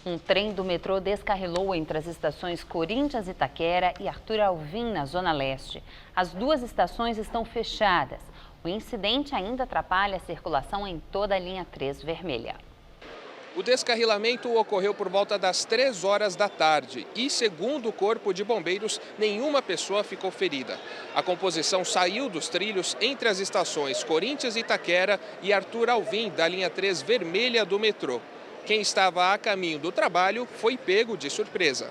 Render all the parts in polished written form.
Um trem do metrô descarrilou entre as estações Corinthians Itaquera e Arthur Alvim, na Zona Leste. As duas estações estão fechadas. O incidente ainda atrapalha a circulação em toda a linha 3 vermelha. O descarrilamento ocorreu por volta das 3 horas da tarde e, segundo o Corpo de Bombeiros, nenhuma pessoa ficou ferida. A composição saiu dos trilhos entre as estações Corinthians Itaquera e Arthur Alvim, da linha 3 vermelha do metrô. Quem estava a caminho do trabalho foi pego de surpresa.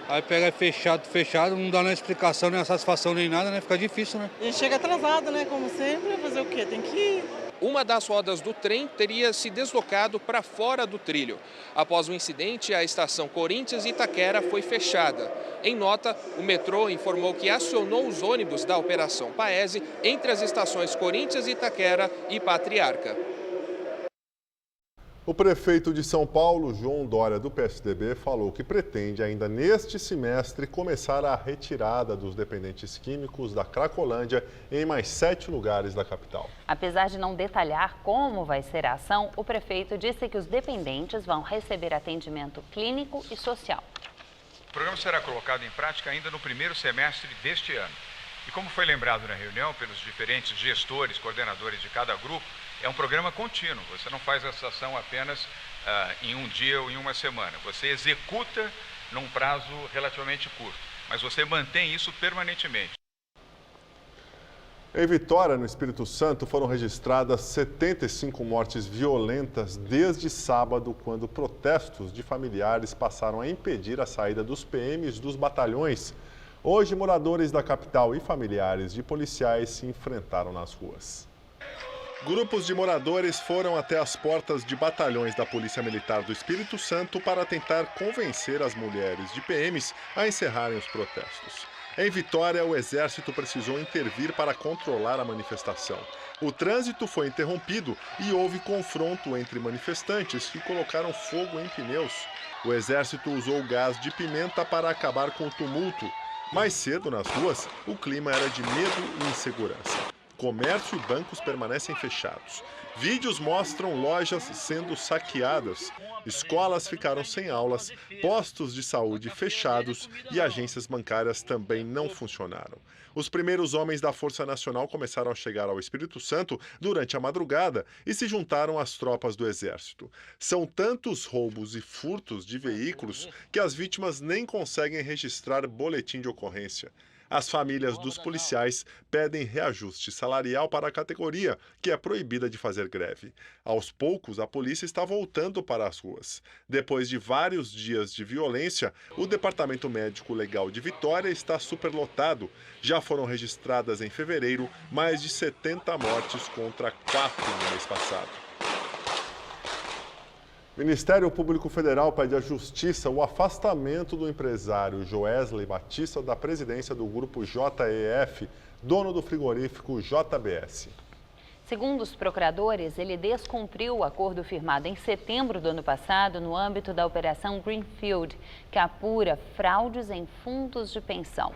Aí pega fechado, não dá nem explicação, nem satisfação, nem nada, né? Fica difícil, né? A gente chega atrasado, né? Como sempre, fazer o quê? Tem que ir. Uma das rodas do trem teria se deslocado para fora do trilho. Após o incidente, a estação Corinthians Itaquera foi fechada. Em nota, o metrô informou que acionou os ônibus da Operação Paese entre as estações Corinthians Itaquera e Patriarca. O prefeito de São Paulo, João Dória, do PSDB, falou que pretende ainda neste semestre começar a retirada dos dependentes químicos da Cracolândia em mais 7 lugares da capital. Apesar de não detalhar como vai ser a ação, o prefeito disse que os dependentes vão receber atendimento clínico e social. O programa será colocado em prática ainda no primeiro semestre deste ano. E como foi lembrado na reunião pelos diferentes gestores, coordenadores de cada grupo, é um programa contínuo. Você não faz essa ação apenas em um dia ou em uma semana. Você executa num prazo relativamente curto, mas você mantém isso permanentemente. Em Vitória, no Espírito Santo, foram registradas 75 mortes violentas desde sábado, quando protestos de familiares passaram a impedir a saída dos PMs dos batalhões. Hoje, moradores da capital e familiares de policiais se enfrentaram nas ruas. Grupos de moradores foram até as portas de batalhões da Polícia Militar do Espírito Santo para tentar convencer as mulheres de PMs a encerrarem os protestos. Em Vitória, o Exército precisou intervir para controlar a manifestação. O trânsito foi interrompido e houve confronto entre manifestantes que colocaram fogo em pneus. O Exército usou gás de pimenta para acabar com o tumulto. Mais cedo, nas ruas, o clima era de medo e insegurança. Comércio e bancos permanecem fechados. Vídeos mostram lojas sendo saqueadas. Escolas ficaram sem aulas, postos de saúde fechados e agências bancárias também não funcionaram. Os primeiros homens da Força Nacional começaram a chegar ao Espírito Santo durante a madrugada e se juntaram às tropas do Exército. São tantos roubos e furtos de veículos que as vítimas nem conseguem registrar boletim de ocorrência. As famílias dos policiais pedem reajuste salarial para a categoria, que é proibida de fazer greve. Aos poucos, a polícia está voltando para as ruas. Depois de vários dias de violência, o Departamento Médico Legal de Vitória está superlotado. Já foram registradas em fevereiro mais de 70 mortes contra 4 no mês passado. O Ministério Público Federal pede à Justiça o afastamento do empresário Joesley Batista da presidência do grupo JEF, dono do frigorífico JBS. Segundo os procuradores, ele descumpriu o acordo firmado em setembro do ano passado no âmbito da Operação Greenfield, que apura fraudes em fundos de pensão.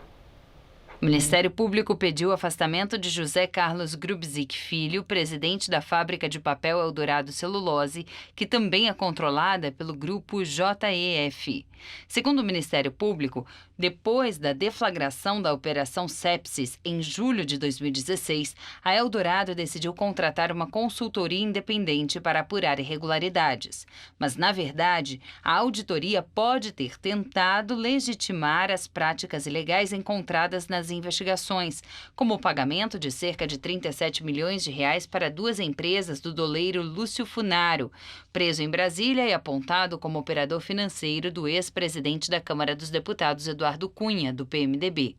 O Ministério Público pediu o afastamento de José Carlos Grubzik Filho, presidente da fábrica de papel Eldorado Celulose, que também é controlada pelo grupo JEF. Segundo o Ministério Público, depois da deflagração da Operação Sepsis em julho de 2016, a Eldorado decidiu contratar uma consultoria independente para apurar irregularidades. Mas, na verdade, a auditoria pode ter tentado legitimar as práticas ilegais encontradas nas investigações, como o pagamento de cerca de 37 milhões de reais para 2 empresas do doleiro Lúcio Funaro, preso em Brasília e apontado como operador financeiro do ex-presidente da Câmara dos Deputados, Eduardo Cunha, do PMDB.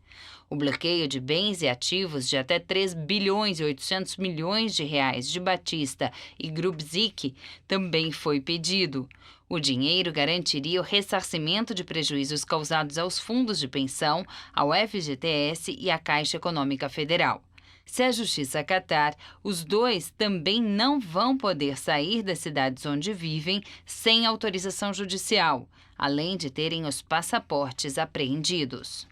O bloqueio de bens e ativos de até 3 bilhões e 800 milhões de reais de Batista e Grubzik também foi pedido. O dinheiro garantiria o ressarcimento de prejuízos causados aos fundos de pensão, ao FGTS e à Caixa Econômica Federal. Se a Justiça acatar, os dois também não vão poder sair das cidades onde vivem sem autorização judicial, além de terem os passaportes apreendidos.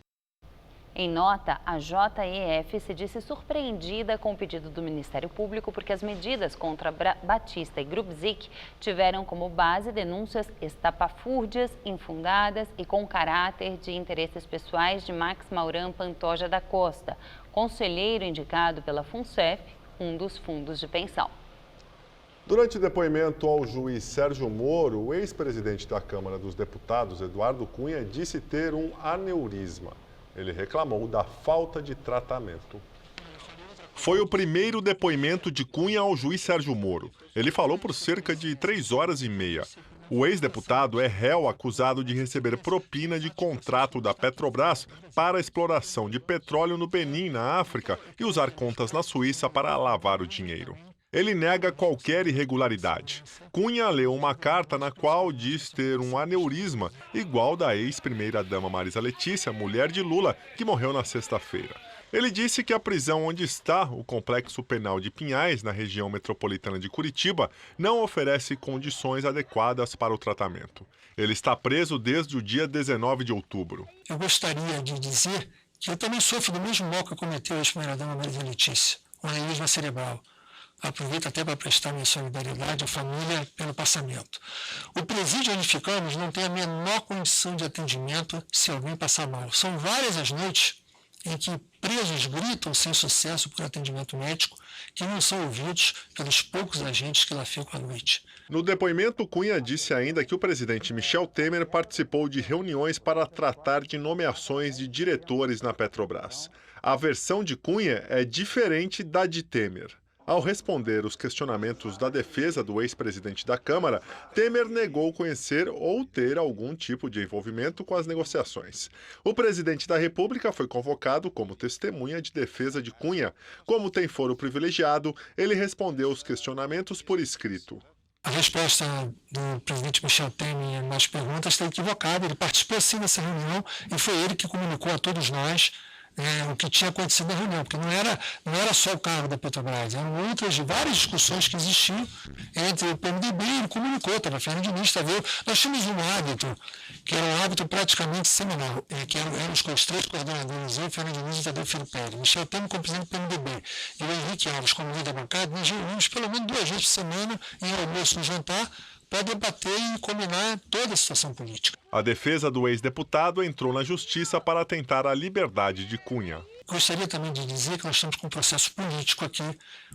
Em nota, a JEF se disse surpreendida com o pedido do Ministério Público porque as medidas contra Batista e Grubzik tiveram como base denúncias estapafúrdias, infundadas e com caráter de interesses pessoais de Max Mauran Pantoja da Costa, conselheiro indicado pela FUNCEF, um dos fundos de pensão. Durante depoimento ao juiz Sérgio Moro, o ex-presidente da Câmara dos Deputados, Eduardo Cunha, disse ter um aneurisma. Ele reclamou da falta de tratamento. Foi o primeiro depoimento de Cunha ao juiz Sérgio Moro. Ele falou por cerca de 3 horas e meia. O ex-deputado é réu acusado de receber propina de contrato da Petrobras para a exploração de petróleo no Benin, na África, e usar contas na Suíça para lavar o dinheiro. Ele nega qualquer irregularidade. Cunha leu uma carta na qual diz ter um aneurisma igual da ex-primeira-dama Marisa Letícia, mulher de Lula, que morreu na sexta-feira. Ele disse que a prisão onde está o Complexo Penal de Pinhais, na região metropolitana de Curitiba, não oferece condições adequadas para o tratamento. Ele está preso desde o dia 19 de outubro. Eu gostaria de dizer que eu também sofro do mesmo mal que cometeu a ex-primeira-dama Marisa Letícia, um aneurisma cerebral. Aproveito até para prestar minha solidariedade à família pelo passamento. O presídio onde ficamos não tem a menor condição de atendimento se alguém passar mal. São várias as noites em que presos gritam sem sucesso por atendimento médico, que não são ouvidos pelos poucos agentes que lá ficam à noite. No depoimento, Cunha disse ainda que o presidente Michel Temer participou de reuniões para tratar de nomeações de diretores na Petrobras. A versão de Cunha é diferente da de Temer. Ao responder os questionamentos da defesa do ex-presidente da Câmara, Temer negou conhecer ou ter algum tipo de envolvimento com as negociações. O presidente da República foi convocado como testemunha de defesa de Cunha. Como tem foro privilegiado, ele respondeu os questionamentos por escrito. A resposta do presidente Michel Temer nas perguntas está equivocada. Ele participou sim dessa reunião e foi ele que comunicou a todos nós o que tinha acontecido na reunião, porque não era só o cargo da Petrobras, eram outras várias discussões que existiam entre o PMDB e ele comunicou, estava Fernando Diniz, nós tínhamos um hábito, que era um hábito praticamente semanal, que éramos com os 3 coordenadores, eu, Fernando Diniz e Tadeu Filho Pérez, Michel Temer como presidente do PMDB, e o Henrique Alves como líder da bancada, nós reunimos pelo menos 2 vezes por semana, em almoço no jantar, para debater e combinar toda a situação política. A defesa do ex-deputado entrou na justiça para tentar a liberdade de Cunha. Gostaria também de dizer que nós estamos com um processo político aqui,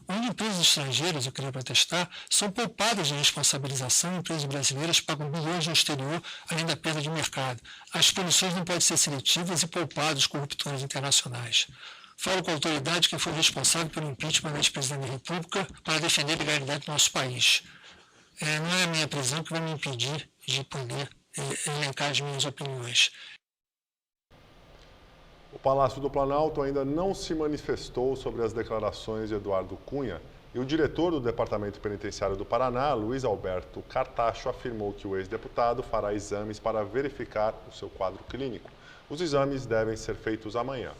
onde empresas estrangeiras, eu queria protestar, são poupadas de responsabilização, empresas brasileiras pagam bilhões no exterior, além da perda de mercado. As punições não podem ser seletivas e poupadas os corruptores internacionais. Falo com a autoridade que foi responsável pelo impeachment da ex-presidente da República para defender a legalidade do nosso país. Não é a minha prisão que vai me impedir de poder elencar as minhas opiniões. O Palácio do Planalto ainda não se manifestou sobre as declarações de Eduardo Cunha e o diretor do Departamento Penitenciário do Paraná, Luiz Alberto Cartacho, afirmou que o ex-deputado fará exames para verificar o seu quadro clínico. Os exames devem ser feitos amanhã.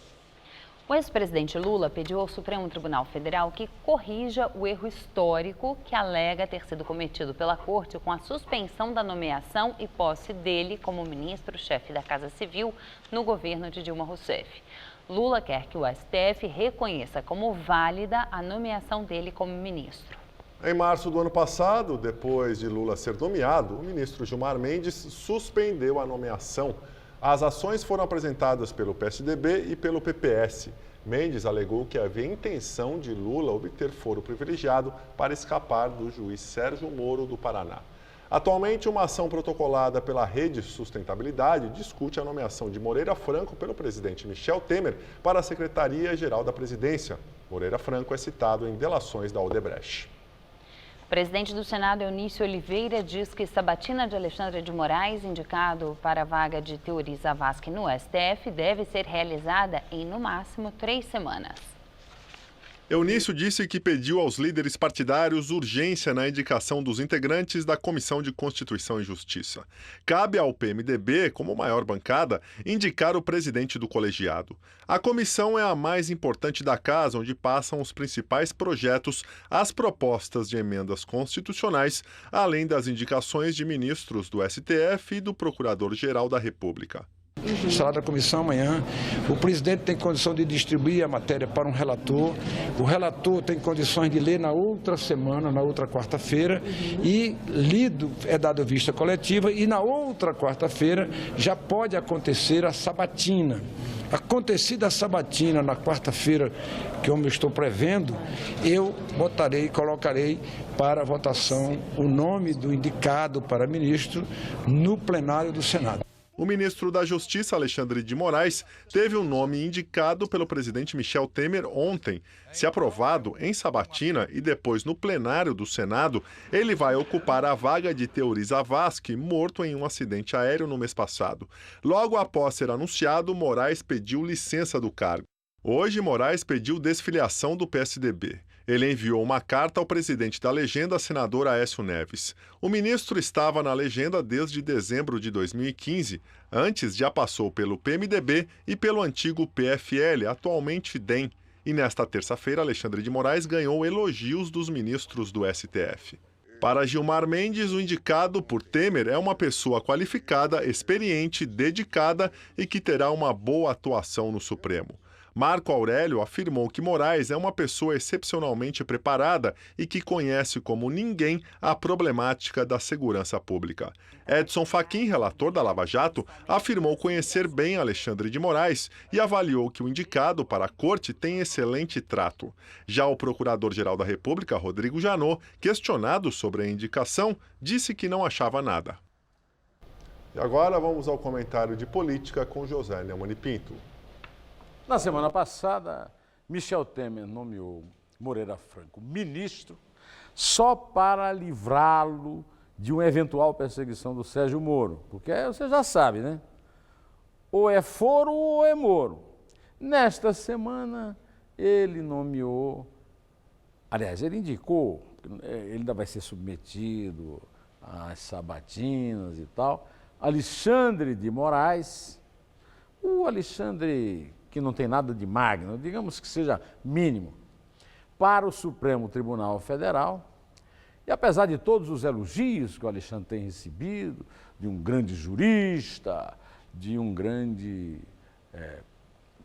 O ex-presidente Lula pediu ao Supremo Tribunal Federal que corrija o erro histórico que alega ter sido cometido pela Corte com a suspensão da nomeação e posse dele como ministro-chefe da Casa Civil no governo de Dilma Rousseff. Lula quer que o STF reconheça como válida a nomeação dele como ministro. Em março do ano passado, depois de Lula ser nomeado, o ministro Gilmar Mendes suspendeu a nomeação. As ações foram apresentadas pelo PSDB e pelo PPS. Mendes alegou que havia intenção de Lula obter foro privilegiado para escapar do juiz Sérgio Moro do Paraná. Atualmente, uma ação protocolada pela Rede Sustentabilidade discute a nomeação de Moreira Franco pelo presidente Michel Temer para a Secretaria-Geral da Presidência. Moreira Franco é citado em delações da Odebrecht. O presidente do Senado, Eunício Oliveira, diz que Sabatina de Alexandre de Moraes, indicado para a vaga de Teori Zavascki no STF, deve ser realizada em, no máximo, 3 semanas. Eunício disse que pediu aos líderes partidários urgência na indicação dos integrantes da Comissão de Constituição e Justiça. Cabe ao PMDB, como maior bancada, indicar o presidente do colegiado. A comissão é a mais importante da casa, onde passam os principais projetos, as propostas de emendas constitucionais, além das indicações de ministros do STF e do Procurador-Geral da República. Será da comissão amanhã. O presidente tem condição de distribuir a matéria para um relator. O relator tem condições de ler na outra semana, na outra quarta-feira, e lido é dado vista coletiva, e na outra quarta-feira já pode acontecer a sabatina. Acontecida a sabatina na quarta-feira, que eu estou prevendo, eu colocarei para votação o nome do indicado para ministro no plenário do Senado. O ministro da Justiça, Alexandre de Moraes, teve o nome indicado pelo presidente Michel Temer ontem. Se aprovado em sabatina e depois no plenário do Senado, ele vai ocupar a vaga de Teori Zavascki, morto em um acidente aéreo no mês passado. Logo após ser anunciado, Moraes pediu licença do cargo. Hoje, Moraes pediu desfiliação do PSDB. Ele enviou uma carta ao presidente da legenda, senador Aécio Neves. O ministro estava na legenda desde dezembro de 2015. Antes, já passou pelo PMDB e pelo antigo PFL, atualmente DEM. E nesta terça-feira, Alexandre de Moraes ganhou elogios dos ministros do STF. Para Gilmar Mendes, o indicado por Temer é uma pessoa qualificada, experiente, dedicada e que terá uma boa atuação no Supremo. Marco Aurélio afirmou que Moraes é uma pessoa excepcionalmente preparada e que conhece como ninguém a problemática da segurança pública. Edson Fachin, relator da Lava Jato, afirmou conhecer bem Alexandre de Moraes e avaliou que o indicado para a corte tem excelente trato. Já o procurador-geral da República, Rodrigo Janot, questionado sobre a indicação, disse que não achava nada. E agora vamos ao comentário de política com José Neumann Pinto. Na semana passada, Michel Temer nomeou Moreira Franco ministro só para livrá-lo de uma eventual perseguição do Sérgio Moro. Porque você já sabe, né? Ou é foro ou é Moro. Nesta semana, ele nomeou, aliás, ele indicou, ele ainda vai ser submetido às sabatinas e tal, Alexandre de Moraes. O Alexandre, que não tem nada de magno, digamos que seja mínimo, para o Supremo Tribunal Federal. E apesar de todos os elogios que o Alexandre tem recebido, de um grande jurista, de um grande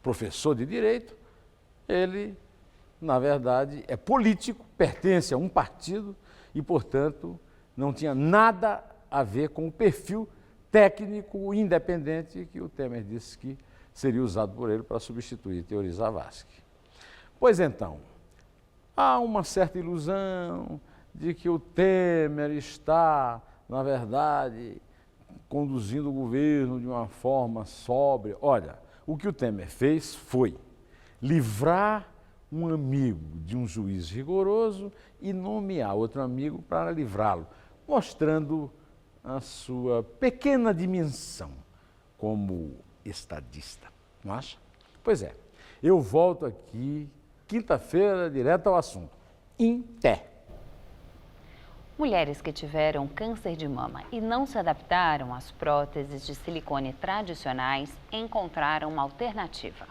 professor de direito, ele, na verdade, é político, pertence a um partido e, portanto, não tinha nada a ver com o perfil técnico independente que o Temer disse que seria usado por ele para substituir Teori Zavascki. Pois então, há uma certa ilusão de que o Temer está, na verdade, conduzindo o governo de uma forma sóbria. Olha, o que o Temer fez foi livrar um amigo de um juiz rigoroso e nomear outro amigo para livrá-lo, mostrando a sua pequena dimensão como estadista, não acha? Pois é, eu volto aqui quinta-feira direto ao assunto. Em pé. Mulheres que tiveram câncer de mama e não se adaptaram às próteses de silicone tradicionais encontraram uma alternativa.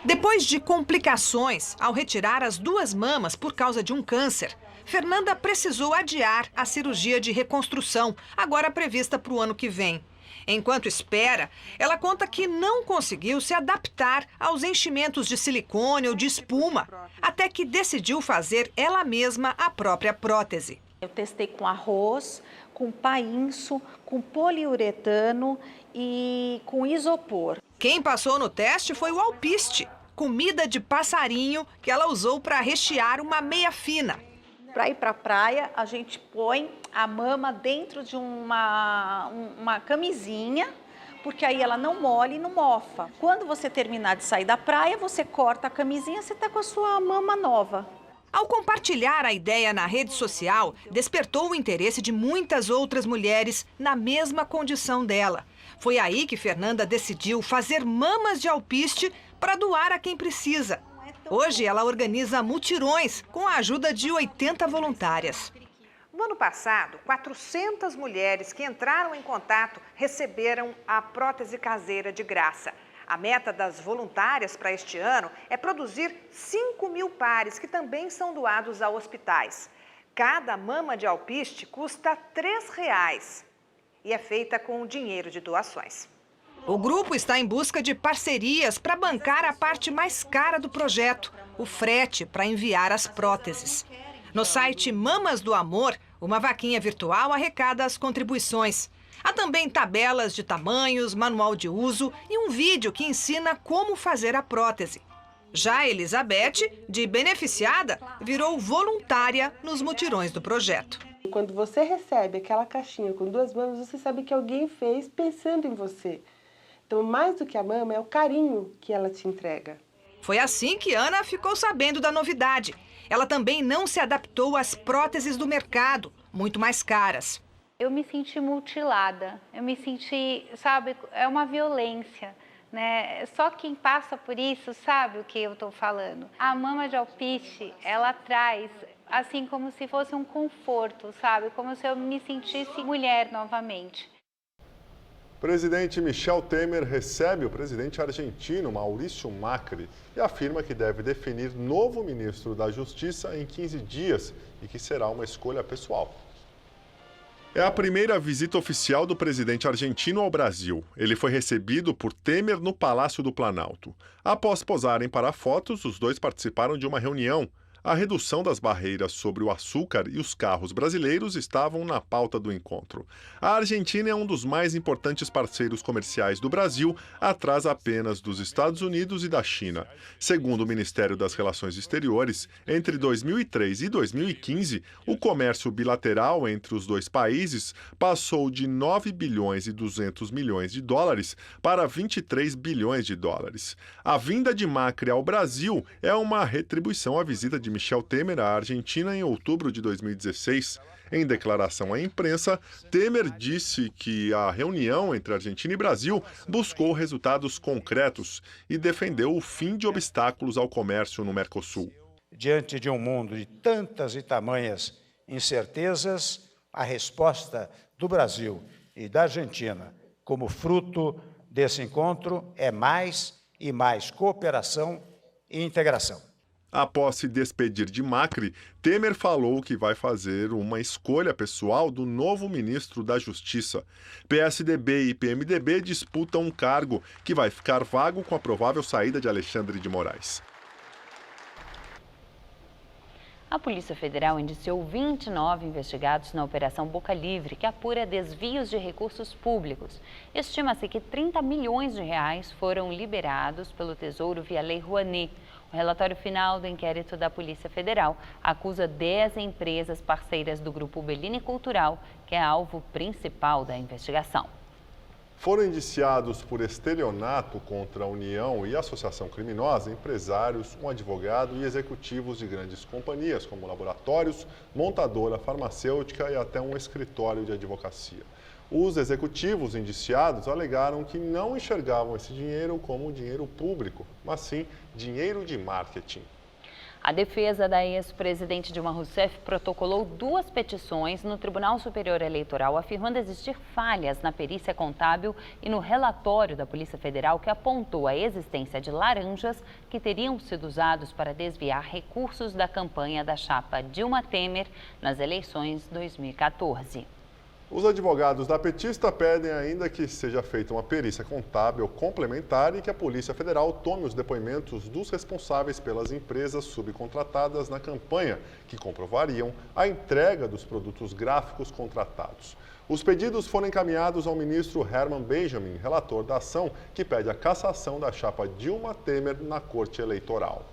Depois de complicações ao retirar as duas mamas por causa de um câncer, Fernanda precisou adiar a cirurgia de reconstrução, agora prevista para o ano que vem. Enquanto espera, ela conta que não conseguiu se adaptar aos enchimentos de silicone ou de espuma, até que decidiu fazer ela mesma a própria prótese. Eu testei com arroz, com painço, com poliuretano e com isopor. Quem passou no teste foi o alpiste, comida de passarinho que ela usou para rechear uma meia fina. Para ir para a praia, a gente põe a mama dentro de uma camisinha, porque aí ela não molha e não mofa. Quando você terminar de sair da praia, você corta a camisinha, você está com a sua mama nova. Ao compartilhar a ideia na rede social, despertou o interesse de muitas outras mulheres na mesma condição dela. Foi aí que Fernanda decidiu fazer mamas de alpiste para doar a quem precisa. Hoje ela organiza mutirões com a ajuda de 80 voluntárias. No ano passado, 400 mulheres que entraram em contato receberam a prótese caseira de graça. A meta das voluntárias para este ano é produzir 5.000 pares, que também são doados a hospitais. Cada mama de alpiste custa R$ 3 e é feita com dinheiro de doações. O grupo está em busca de parcerias para bancar a parte mais cara do projeto, o frete para enviar as próteses. No site Mamas do Amor, uma vaquinha virtual arrecada as contribuições. Há também tabelas de tamanhos, manual de uso e um vídeo que ensina como fazer a prótese. Já Elizabeth, de beneficiada, virou voluntária nos mutirões do projeto. Quando você recebe aquela caixinha com 2 mamas, você sabe que alguém fez pensando em você. Então, mais do que a mama, é o carinho que ela te entrega. Foi assim que Ana ficou sabendo da novidade. Ela também não se adaptou às próteses do mercado, muito mais caras. Eu me senti mutilada, eu me senti, sabe, é uma violência, né? Só quem passa por isso sabe o que eu estou falando. A mama de alpiste, ela traz, assim, como se fosse um conforto, sabe? Como se eu me sentisse mulher novamente. O presidente Michel Temer recebe o presidente argentino Maurício Macri e afirma que deve definir novo ministro da Justiça em 15 dias e que será uma escolha pessoal. É a primeira visita oficial do presidente argentino ao Brasil. Ele foi recebido por Temer no Palácio do Planalto. Após posarem para fotos, os dois participaram de uma reunião. A redução das barreiras sobre o açúcar e os carros brasileiros estavam na pauta do encontro. A Argentina é um dos mais importantes parceiros comerciais do Brasil, atrás apenas dos Estados Unidos e da China. Segundo o Ministério das Relações Exteriores, entre 2003 e 2015, o comércio bilateral entre os dois países passou de 9 bilhões e 200 milhões de dólares para 23 bilhões de dólares. A vinda de Macri ao Brasil é uma retribuição à visita de Michel Temer à Argentina em outubro de 2016. Em declaração à imprensa, Temer disse que a reunião entre Argentina e Brasil buscou resultados concretos e defendeu o fim de obstáculos ao comércio no Mercosul. Diante de um mundo de tantas e tamanhas incertezas, a resposta do Brasil e da Argentina, como fruto desse encontro, é mais e mais cooperação e integração. Após se despedir de Macri, Temer falou que vai fazer uma escolha pessoal do novo ministro da Justiça. PSDB e PMDB disputam um cargo que vai ficar vago com a provável saída de Alexandre de Moraes. A Polícia Federal indiciou 29 investigados na Operação Boca Livre, que apura desvios de recursos públicos. Estima-se que 30 milhões de reais foram liberados pelo Tesouro via Lei Rouanet. O relatório final do inquérito da Polícia Federal acusa 10 empresas parceiras do Grupo Bellini Cultural, que é alvo principal da investigação. Foram indiciados por estelionato contra a União e associação criminosa empresários, um advogado e executivos de grandes companhias, como laboratórios, montadora farmacêutica e até um escritório de advocacia. Os executivos indiciados alegaram que não enxergavam esse dinheiro como dinheiro público, mas sim dinheiro de marketing. A defesa da ex-presidente Dilma Rousseff protocolou 2 petições no Tribunal Superior Eleitoral, afirmando existir falhas na perícia contábil e no relatório da Polícia Federal, que apontou a existência de laranjas que teriam sido usados para desviar recursos da campanha da chapa Dilma Temer nas eleições 2014. Os advogados da petista pedem ainda que seja feita uma perícia contábil complementar e que a Polícia Federal tome os depoimentos dos responsáveis pelas empresas subcontratadas na campanha, que comprovariam a entrega dos produtos gráficos contratados. Os pedidos foram encaminhados ao ministro Herman Benjamin, relator da ação, que pede a cassação da chapa Dilma Temer na Corte Eleitoral.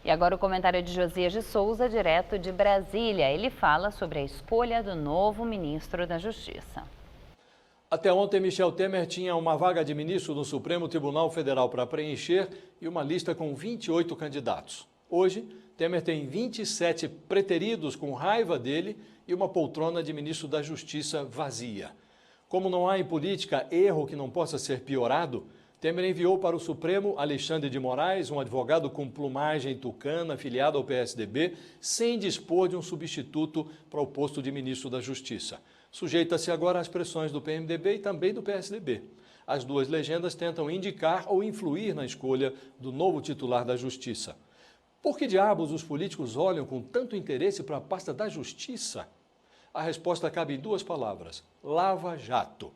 E agora o comentário de Josias de Souza, direto de Brasília. Ele fala sobre a escolha do novo ministro da Justiça. Até ontem, Michel Temer tinha uma vaga de ministro no Supremo Tribunal Federal para preencher e uma lista com 28 candidatos. Hoje, Temer tem 27 preteridos com raiva dele e uma poltrona de ministro da Justiça vazia. Como não há em política erro que não possa ser piorado, Temer enviou para o Supremo Alexandre de Moraes, um advogado com plumagem tucana, afiliado ao PSDB, sem dispor de um substituto para o posto de ministro da Justiça. Sujeita-se agora às pressões do PMDB e também do PSDB. As duas legendas tentam indicar ou influir na escolha do novo titular da Justiça. Por que diabos os políticos olham com tanto interesse para a pasta da Justiça? A resposta cabe em 2 palavras: Lava Jato.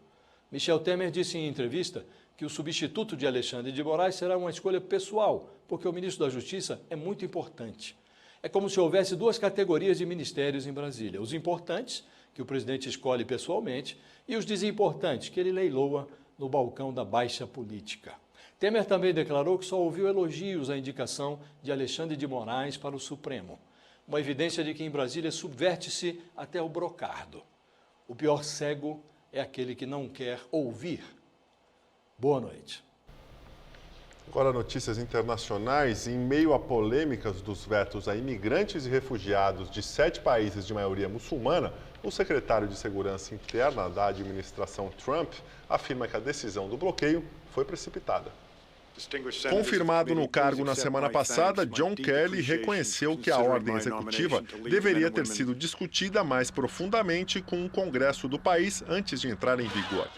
Michel Temer disse em entrevista que o substituto de Alexandre de Moraes será uma escolha pessoal, porque o ministro da Justiça é muito importante. É como se houvesse duas categorias de ministérios em Brasília. Os importantes, que o presidente escolhe pessoalmente, e os desimportantes, que ele leiloa no balcão da baixa política. Temer também declarou que só ouviu elogios à indicação de Alexandre de Moraes para o Supremo. Uma evidência de que em Brasília subverte-se até o brocardo. O pior cego é aquele que não quer ouvir. Boa noite. Agora, notícias internacionais. Em meio a polêmicas dos vetos a imigrantes e refugiados de 7 países de maioria muçulmana, o secretário de Segurança Interna da administração Trump afirma que a decisão do bloqueio foi precipitada. Confirmado no cargo na semana passada, John Kelly reconheceu que a ordem executiva deveria ter sido discutida mais profundamente com o Congresso do país antes de entrar em vigor.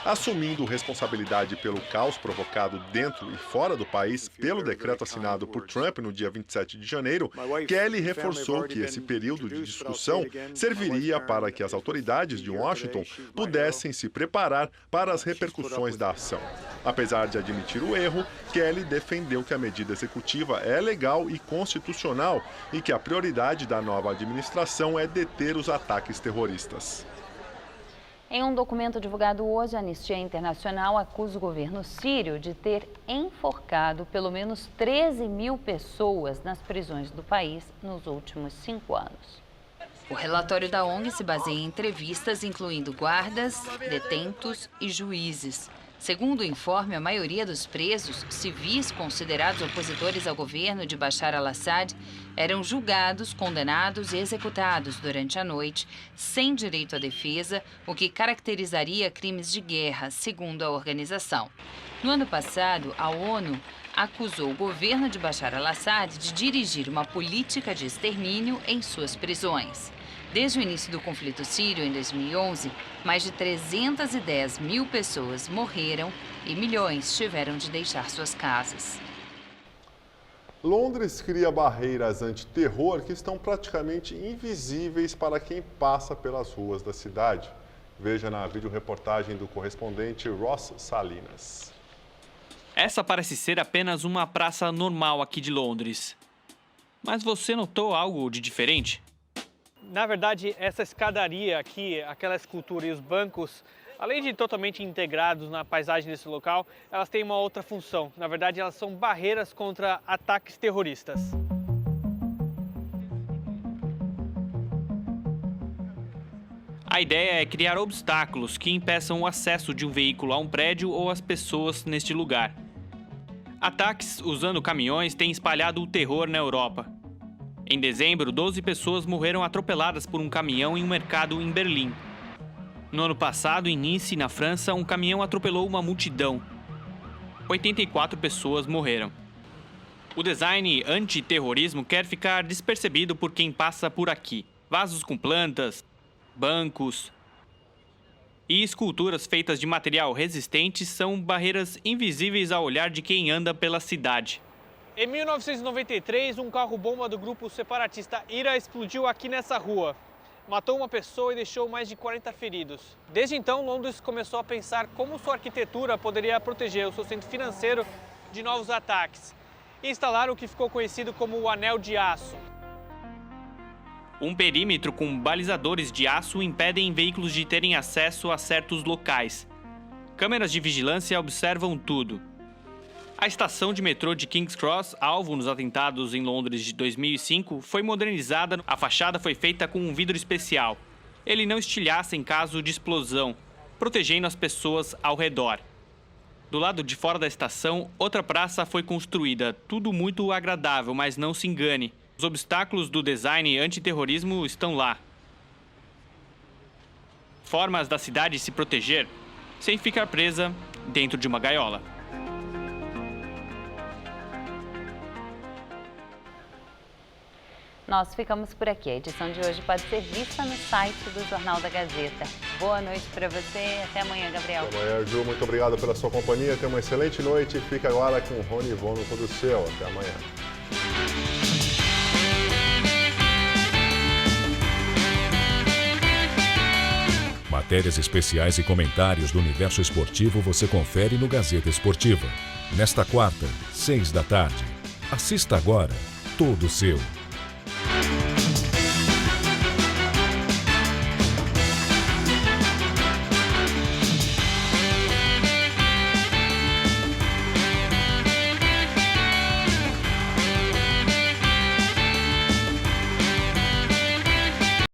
Assumindo responsabilidade pelo caos provocado dentro e fora do país pelo decreto assinado por Trump no dia 27 de janeiro, Kelly reforçou que esse período de discussão serviria para que as autoridades de Washington pudessem se preparar para as repercussões da ação. Apesar de admitir o erro, Kelly defendeu que a medida executiva é legal e constitucional e que a prioridade da nova administração é deter os ataques terroristas. Em um documento divulgado hoje, a Anistia Internacional acusa o governo sírio de ter enforcado pelo menos 13 mil pessoas nas prisões do país nos últimos 5 anos. O relatório da ONG se baseia em entrevistas incluindo guardas, detentos e juízes. Segundo o informe, a maioria dos presos, civis considerados opositores ao governo de Bashar al-Assad, eram julgados, condenados e executados durante a noite, sem direito à defesa, o que caracterizaria crimes de guerra, segundo a organização. No ano passado, a ONU acusou o governo de Bashar al-Assad de dirigir uma política de extermínio em suas prisões. Desde o início do conflito sírio, em 2011, mais de 310 mil pessoas morreram e milhões tiveram de deixar suas casas. Londres cria barreiras antiterror que estão praticamente invisíveis para quem passa pelas ruas da cidade. Veja na videoreportagem do correspondente Ross Salinas. Essa parece ser apenas uma praça normal aqui de Londres. Mas você notou algo de diferente? Na verdade, essa escadaria aqui, aquela escultura e os bancos, além de totalmente integrados na paisagem desse local, elas têm uma outra função. Na verdade, elas são barreiras contra ataques terroristas. A ideia é criar obstáculos que impeçam o acesso de um veículo a um prédio ou as pessoas neste lugar. Ataques usando caminhões têm espalhado o terror na Europa. Em dezembro, 12 pessoas morreram atropeladas por um caminhão em um mercado em Berlim. No ano passado, em Nice, na França, um caminhão atropelou uma multidão. 84 pessoas morreram. O design antiterrorismo quer ficar despercebido por quem passa por aqui. Vasos com plantas, bancos e esculturas feitas de material resistente são barreiras invisíveis ao olhar de quem anda pela cidade. Em 1993, um carro-bomba do grupo separatista IRA explodiu aqui nessa rua. Matou uma pessoa e deixou mais de 40 feridos. Desde então, Londres começou a pensar como sua arquitetura poderia proteger o seu centro financeiro de novos ataques. E instalaram o que ficou conhecido como o Anel de Aço. Um perímetro com balizadores de aço impedem veículos de terem acesso a certos locais. Câmeras de vigilância observam tudo. A estação de metrô de King's Cross, alvo nos atentados em Londres de 2005, foi modernizada. A fachada foi feita com um vidro especial. Ele não estilhaça em caso de explosão, protegendo as pessoas ao redor. Do lado de fora da estação, outra praça foi construída. Tudo muito agradável, mas não se engane. Os obstáculos do design antiterrorismo estão lá. Formas da cidade se proteger sem ficar presa dentro de uma gaiola. Nós ficamos por aqui. A edição de hoje pode ser vista no site do Jornal da Gazeta. Boa noite para você. Até amanhã, Gabriel. Até amanhã, Ju. Muito obrigado pela sua companhia. Tenha uma excelente noite. Fica agora com o Rony Von no Todo Seu. Até amanhã. Matérias especiais e comentários do universo esportivo você confere no Gazeta Esportiva. Nesta quarta, 6 da tarde. Assista agora, todo seu.